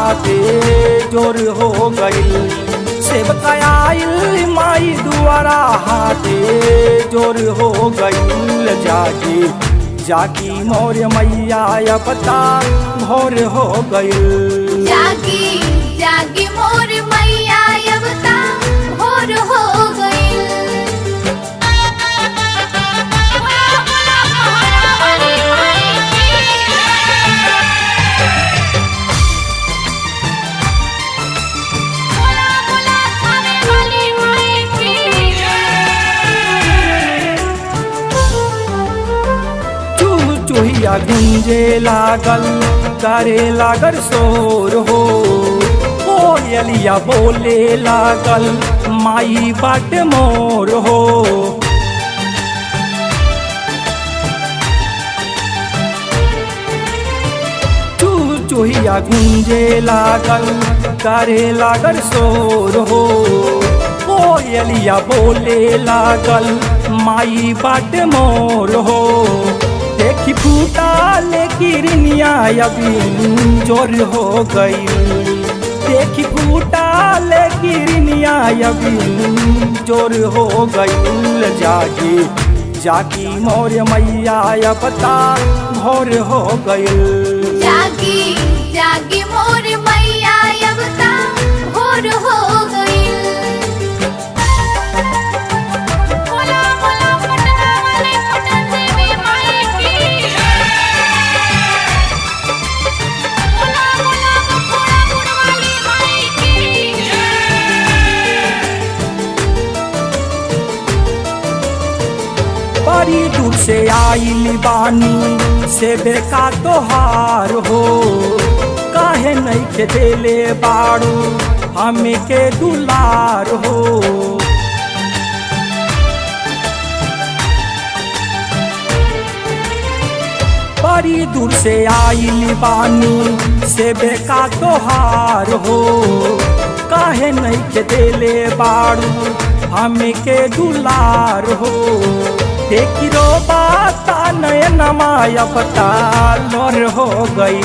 हाथे जोर हो गइल। सेवका आइल माई दुआरा हाथे जोर हो गइल। जागी जागी मोर मैया अब ता भोर हो गइल। जागी जागी मोर मैया अब ता भोर हो गइल। चूहिया गुंजे लागल करे लागल शोर हो। कोयलिया बोले लागल माई बाट मोर हो। चूहिया गुंजे लागल करे लागल शोर हो। कोयलिया बोले लागल माई बाट मोर हो। देखी फूटाल किरनिया अभी जोर हो गई। देखी फूटाल किरनिया अभी जोर हो गई। जागी जागी मोर मैया अब ता भोर हो गई। जागी जागी मोर मैया अब ता भोर हो गइल। बड़ी दूर से आइल बानी सेबे का तोहार हो। काहे नहीं के देले बाड़ू हमें के दुलार हो। बड़ी दूर से आइल बानी सेबे का तोहार हो। काहे नहीं के देले बाड़ू हमें के दुलार हो। देखी रो बाता नयन माया पता लोर हो गई।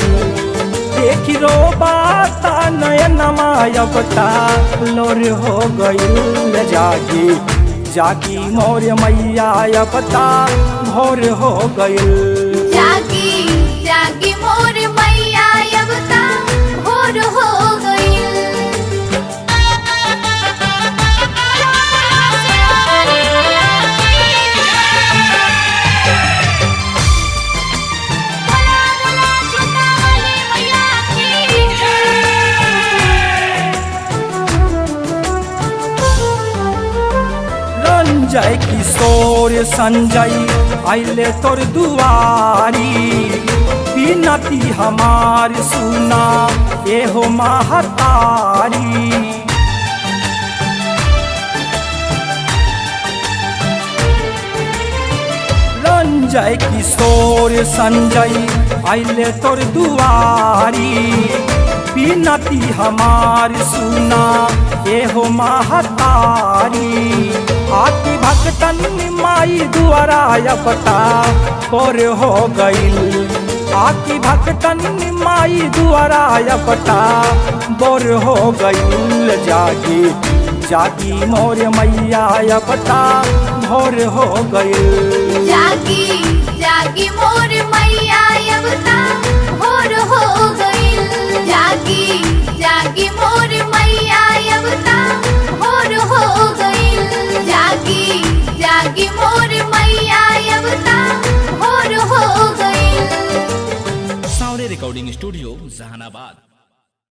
देखी रो बाता नयन माया पता लोर हो गई। जागी जागी मोर मैया पता भोर हो गई। जागी जागी मोर मैया अब ता भोर हो गइल। संजय किशोर संजय आइले तोर दुआरी। बिनती हमार सुना एहो महतारी। संजय किशोर संजय आइले तोर दुआरी। बिनती हमार सुना एहो महतारी। आकी भक्तन माई दुआरा अपता भोर हो गइल। आकी भक्तन माई दुआरा अपता भोर हो गइल। जागी जागी मोर मैया अपता भोर हो गइल। जागी जागी मोर मैया अब ता भोर हो गइल। जागी जागी मोर मैया अब ता भोर हो गइल। जागी जागी मोर मैया अब ता भोर हो गइल। सावरे रिकॉर्डिंग स्टूडियो जहानाबाद।